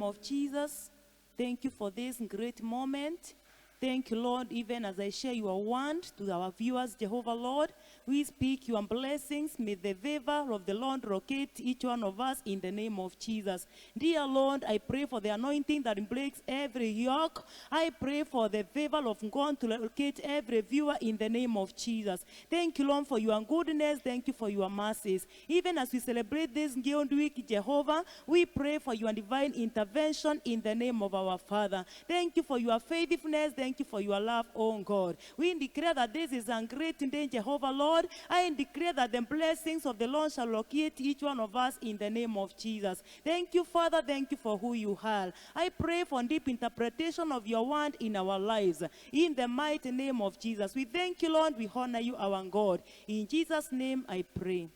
of Jesus, thank you for this great moment. Thank you, Lord, even as I share your word to our viewers, Jehovah, Lord. We speak your blessings. May the favor of the Lord locate each one of us in the name of Jesus. Dear Lord, I pray for the anointing that breaks every yoke. I pray for the favor of God to locate every viewer in the name of Jesus. Thank you, Lord, for your goodness. Thank you for your mercies. Even as we celebrate this Guild Week, Jehovah, we pray for your divine intervention in the name of our Father. Thank you for your faithfulness. Thank you for your love, oh God. We declare that this is a great day, Jehovah, Lord. I declare that the blessings of the Lord shall locate each one of us in the name of Jesus. Thank you, Father. Thank you for who you are. I pray for deep interpretation of your word in our lives. In the mighty name of Jesus. We thank you, Lord. We honor you, our God. In Jesus' name I pray.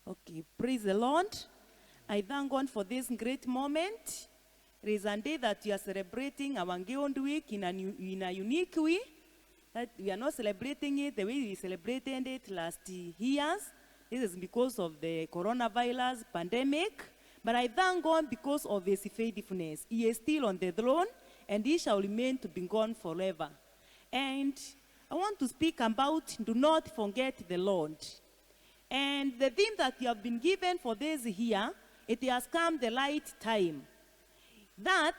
Okay, praise the Lord. I thank God for this great moment. It is a day that we are celebrating our Guild Week in a unique way. That we are not celebrating it the way we celebrated it last years. This is because of the coronavirus pandemic. But I thank God because of his faithfulness. He is still on the throne, and he shall remain to be gone forever. And I want to speak about do not forget the Lord. And the theme that you have been given for this year, it has come the right time. That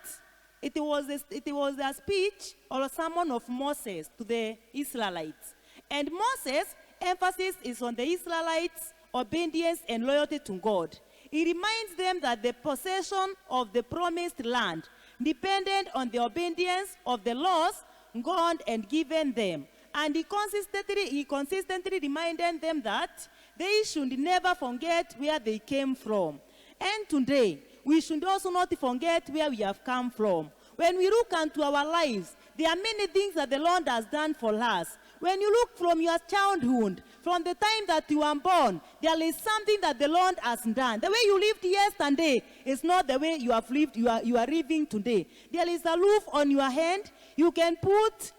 it was a speech or a sermon of Moses to the Israelites. And Moses' emphasis is on the Israelites' obedience and loyalty to God. He reminds them that the possession of the promised land depended on the obedience of the laws God had given them. And he consistently reminded them that they should never forget where they came from. And today, we should also not forget where we have come from. When we look into our lives, there are many things that the Lord has done for us. When you look from your childhood, from the time that you were born, there is something that the Lord has done. The way you lived yesterday is not the way you have lived, you are living today. There is a roof on your hand. You can put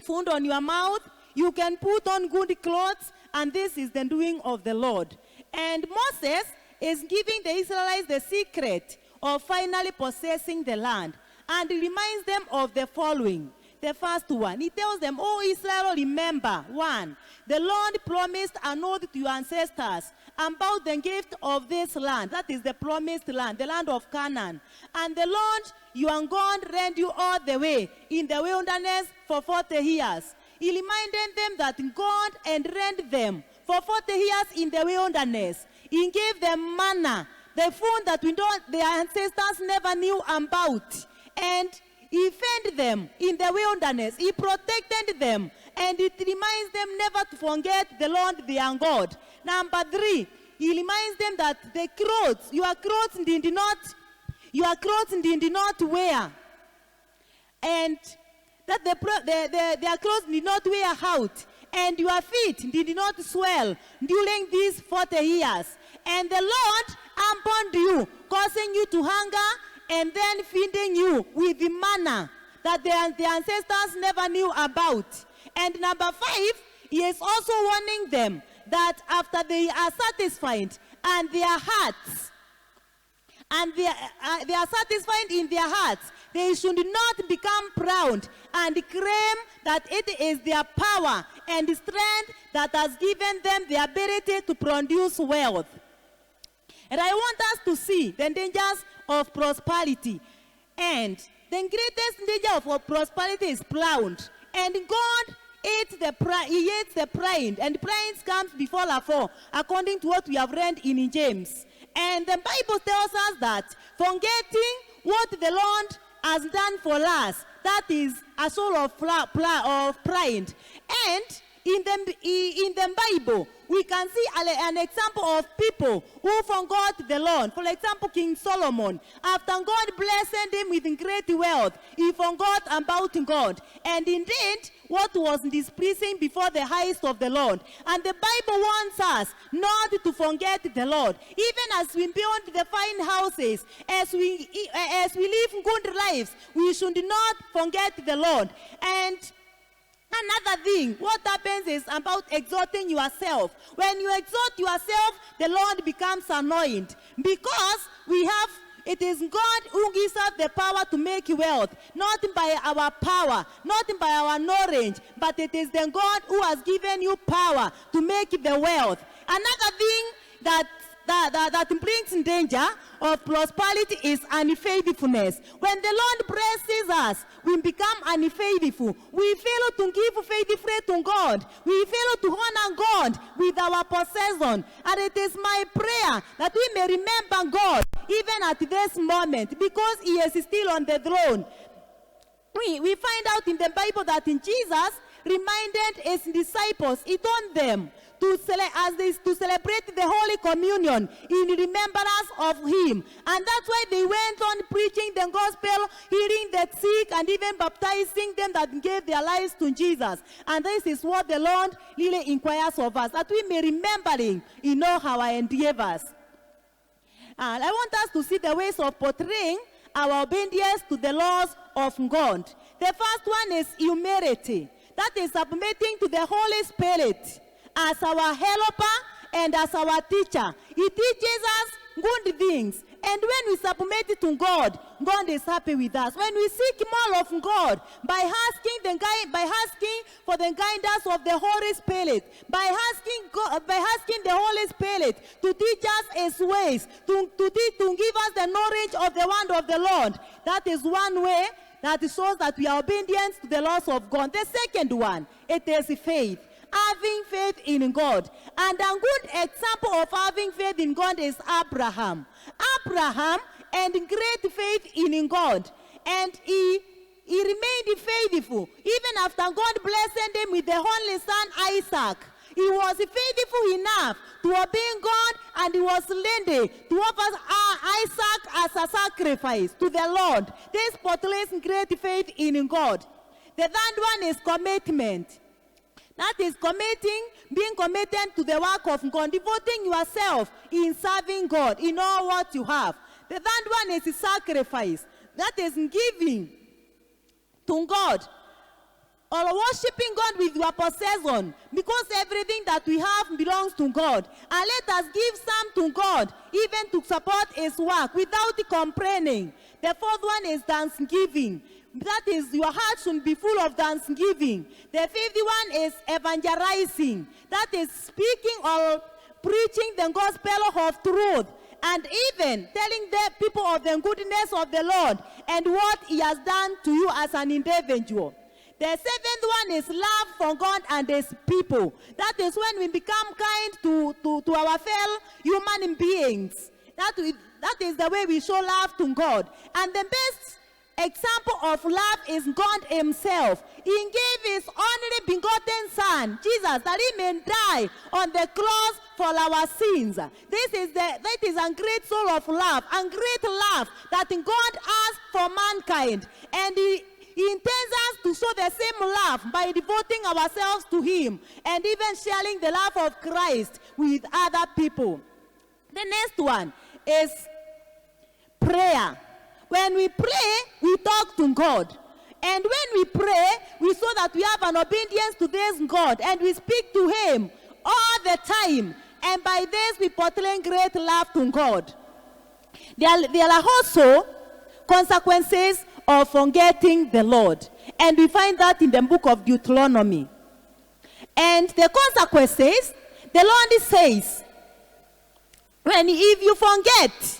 food on your mouth. You can put on good clothes. And this is the doing of the Lord. And Moses is giving the Israelites the secret of finally possessing the land. And he reminds them of the following. The first one, he tells them, "Oh Israel, remember, one, the Lord promised an oath to your ancestors about the gift of this land." That is the promised land, the land of Canaan. "And the Lord, your God, led you all the way in the wilderness for 40 years. He reminded them that God had led them for 40 years in the wilderness. He gave them manna, the food that their ancestors never knew about. And he fed them in the wilderness. He protected them. And it reminds them never to forget the Lord their God. Number 3, he reminds them that the clothes, your clothes did not wear. And that their clothes did not wear out. And your feet did not swell during these 40 years. And the Lord abandoned you, causing you to hunger, and then feeding you with the manna that the ancestors never knew about." And number 5, he is also warning them that after they are satisfied and their hearts, and they are satisfied in their hearts, they should not become proud and claim that it is their power and strength that has given them the ability to produce wealth. And I want us to see the dangers of prosperity. And the greatest danger of prosperity is pride. And God hates the pride. And pride comes before a fall, according to what we have read in James. And the Bible tells us that forgetting what the Lord has done for us, that is a soul of pride. And in the Bible, we can see an example of people who forgot the Lord. For example, King Solomon, after God blessed him with great wealth, he forgot about God. And indeed, what was displeasing before the eyes of the Lord. And the Bible wants us not to forget the Lord. Even as we build the fine houses, as we live good lives, we should not forget the Lord. And another thing, what happens is about exalting yourself. When you exalt yourself, the Lord becomes annoyed, because we have it is God who gives us the power to make wealth, not by our power, not by our knowledge, but it is the God who has given you power to make the wealth. Another thing that brings danger of prosperity is unfaithfulness. When the Lord blesses us, we become unfaithful. We fail to give faithfully to God. We fail to honor God with our possession. And it is my prayer that we may remember God even at this moment, because he is still on the throne. We find out in the Bible that in Jesus reminded his disciples, he told them to celebrate the Holy Communion in remembrance of him. And that's why they went on preaching the gospel, healing the sick, and even baptizing them that gave their lives to Jesus. And this is what the Lord really inquires of us, that we may remembering in all our endeavors. And I want us to see the ways of portraying our obedience to the laws of God. The first one is humility. That is submitting to the Holy Spirit as our helper and as our teacher. He teaches us good things. And when we submit to God, God is happy with us. When we seek more of God by asking for the guidance of the Holy Spirit, by asking the Holy Spirit to teach us his ways, to give us the knowledge of the word of the Lord, that is one way that shows that we are obedient to the laws of God. The second one, it is faith. Having faith in God. And a good example of having faith in God is Abraham. Abraham had great faith in God. And he remained faithful. Even after God blessed him with the only son Isaac, he was faithful enough to obey God, and he was ready to offer Isaac as a sacrifice to the Lord. This portrays great faith in God. The third one is commitment. That is being committed to the work of God, devoting yourself in serving God in all what you have. The third one is sacrifice. That is giving to God or worshiping God with your possession, because everything that we have belongs to God. And let us give some to God, even to support his work without complaining. The fourth one is thanksgiving. That is, your heart should be full of thanksgiving. The fifth one is evangelizing. That is speaking or preaching the gospel of truth, and even telling the people of the goodness of the Lord and what he has done to you as an individual. The seventh one is love for God and his people. That is when we become kind to our fellow human beings. That is the way we show love to God. And the best example of love is God himself. He gave his only begotten son, Jesus, that he may die on the cross for our sins. That is a great soul of love and great love that God has for mankind. And he intends us to show the same love by devoting ourselves to him and even sharing the love of Christ with other people. The next one is prayer. When we pray, we talk to God. And when we pray, we show that we have an obedience to this God, and we speak to him all the time. And by this, we portray great love to God. There are also consequences of forgetting the Lord. And we find that in the book of Deuteronomy. And the consequences, the Lord says, if you forget,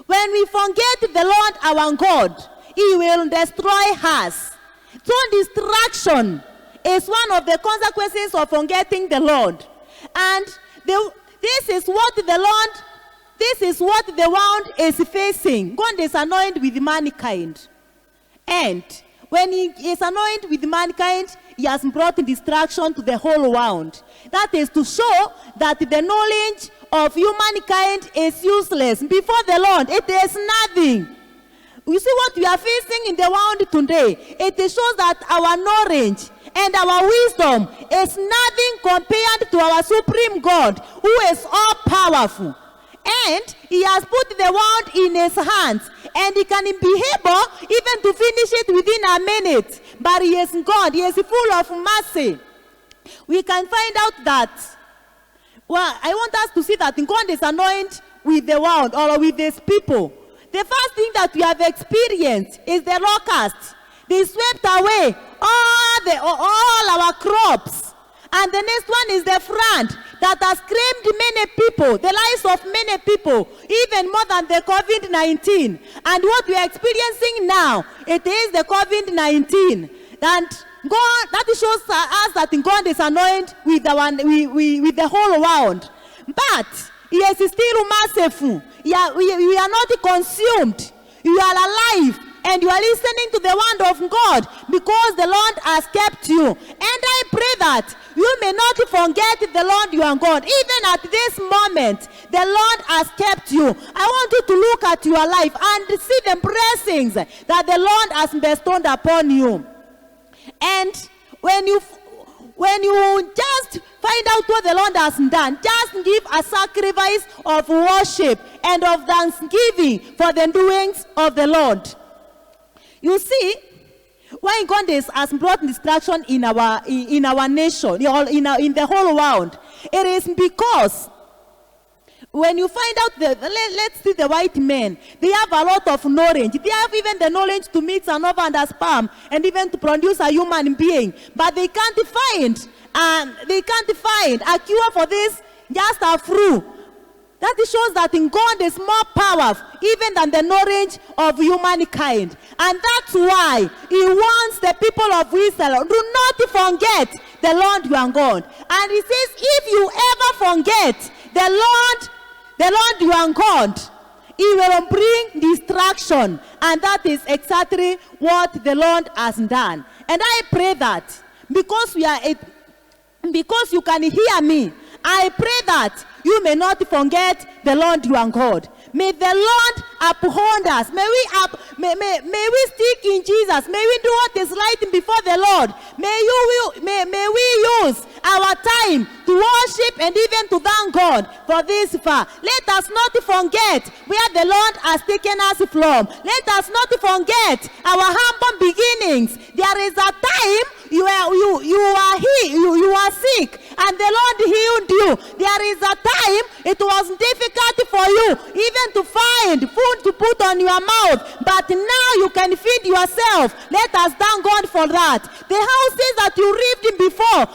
when we forget the Lord our God, he will destroy us. So distraction is one of the consequences of forgetting the Lord. And this is what the world is facing. God is annoyed with mankind. And when he is annoyed with mankind, he has brought distraction to the whole world. That is to show that the knowledge of humankind is useless. Before the Lord, it is nothing. You see what we are facing in the world today? It shows that our knowledge and our wisdom is nothing compared to our supreme God, who is all powerful. And he has put the world in his hands, and he can be able even to finish it within a minute. But he is God. He is full of mercy. We can find out that, I want us to see that God is annoyed with the world or with his people. The first thing that we have experienced is the locusts. They swept away all our crops. And the next one is the flood that has claimed many people, the lives of many people, even more than the COVID-19. And what we are experiencing now, it is the COVID-19. And God, that shows us that God is anointed with the whole world. But He is still merciful. We are not consumed. You are alive. And you are listening to the word of God because the Lord has kept you. And I pray that you may not forget the Lord your God. Even at this moment, the Lord has kept you. I want you to look at your life and see the blessings that the Lord has bestowed upon you. And when you just find out what the Lord has done, just give a sacrifice of worship and of thanksgiving for the doings of the Lord. You see, why God has brought destruction in our nation, in the whole world, it is because when you find out, let's see the white men, they have a lot of knowledge. They have even the knowledge to mix an ova and a sperm and even to produce a human being. But they can't find a cure for this, just a flu. That shows that in God is more powerful even than the knowledge of humankind. And that's why He wants the people of Israel, do not forget the Lord your God. And He says, if you ever forget the Lord your God, He will bring destruction. And that is exactly what the Lord has done. And I pray that because you can hear me, I pray that you may not forget the Lord your God. May the Lord uphold us. May we stick in Jesus. May we do what is right before the Lord. May we use our time to worship and even to thank God for this far. Let us not forget where the Lord has taken us from. Let us not forget our humble beginnings. There is a time you are sick and the Lord healed you. There is a time it was difficult for you even to find food to put on your mouth, but now you can feed yourself. Let us thank God for that. The houses that you lived in before,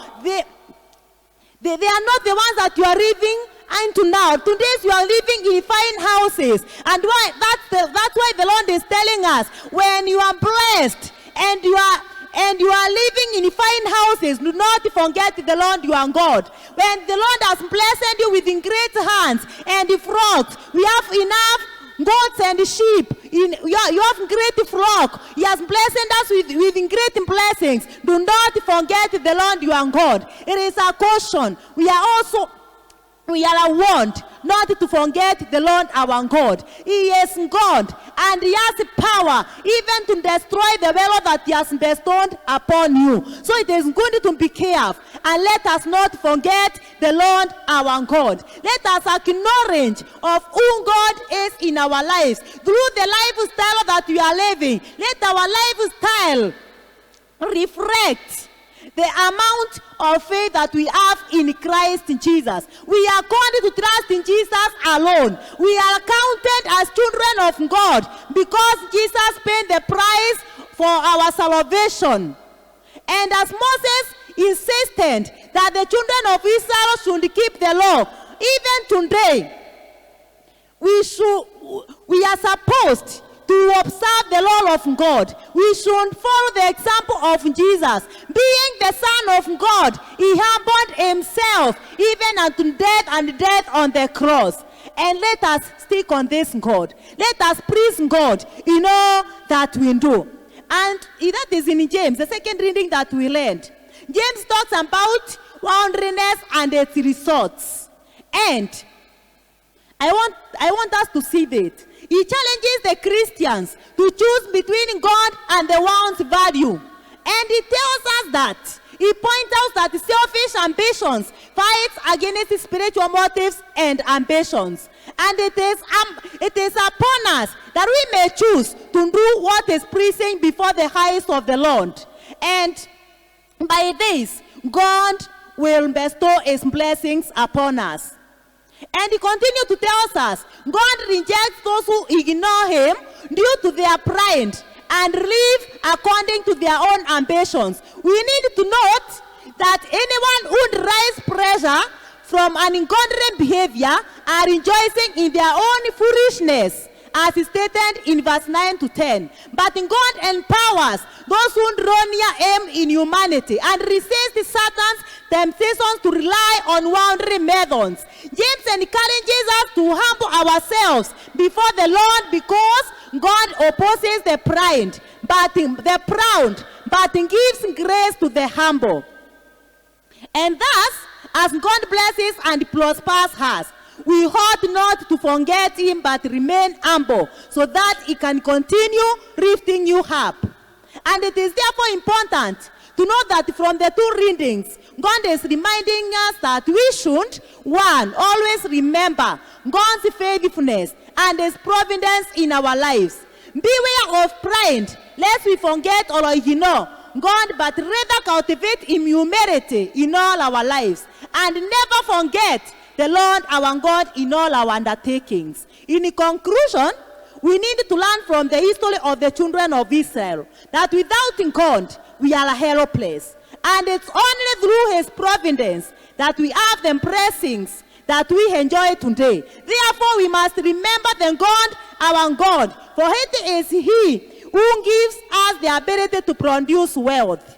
they are not the ones that you are living into now. Today you are living in fine houses, and that's why the Lord is telling us, when you are blessed and you are living in fine houses, do not forget the Lord your God. When the Lord has blessed you with great hands and flocks, we have enough goats and sheep. You have great flock. He has blessed us with great blessings. Do not forget the Lord your God. It is a caution. We are warned not to forget the Lord our God. He is God, and He has power even to destroy the wealth that He has bestowed upon you. So it is good to be careful, and let us not forget the Lord our God. Let us acknowledge of who God is in our lives through the lifestyle that we are living. Let our lifestyle reflect the amount of faith that we have in Christ Jesus. We are called to trust in Jesus alone. We are counted as children of God because Jesus paid the price for our salvation. And as Moses insisted that the children of Israel should keep the law, even today, we are supposed to observe the law of God. We should follow the example of Jesus. Being the Son of God, He humbled Himself even unto death, and death on the cross. And let us stick on this God. Let us praise God in all that we do. And that is in James, the second reading that we learned. James talks about wilderness and its results. And I want us to see that. He challenges the Christians to choose between God and the world's value. And he tells us that. He points out that selfish ambitions fight against spiritual motives and ambitions. And it is upon us that we may choose to do what is pleasing before the eyes of the Lord. And by this, God will bestow His blessings upon us. And he continued to tell us, God rejects those who ignore him due to their pride and live according to their own ambitions. We need to note that anyone who derives pleasure from an ungodly behavior are rejoicing in their own foolishness, as is stated in verse 9 to 10. But God empowers those who draw near him in humanity and resist Satan's temptations to rely on worldly methods. James encourages us to humble ourselves before the Lord, because God opposes the proud, but gives grace to the humble. And thus, as God blesses and prospers us, we ought not to forget him, but remain humble, so that he can continue lifting you up. And it is therefore important to know that from the two readings, God is reminding us that we should, one, always remember God's faithfulness and his providence in our lives. Beware of pride, lest we forget or ignore God, but rather cultivate humility in all our lives, and never forget the Lord our God in all our undertakings. In conclusion, we need to learn from the history of the children of Israel that without God, we are helpless. And it's only through his providence that we have the blessings that we enjoy today. Therefore, we must remember the God, our God, for it is he who gives us the ability to produce wealth.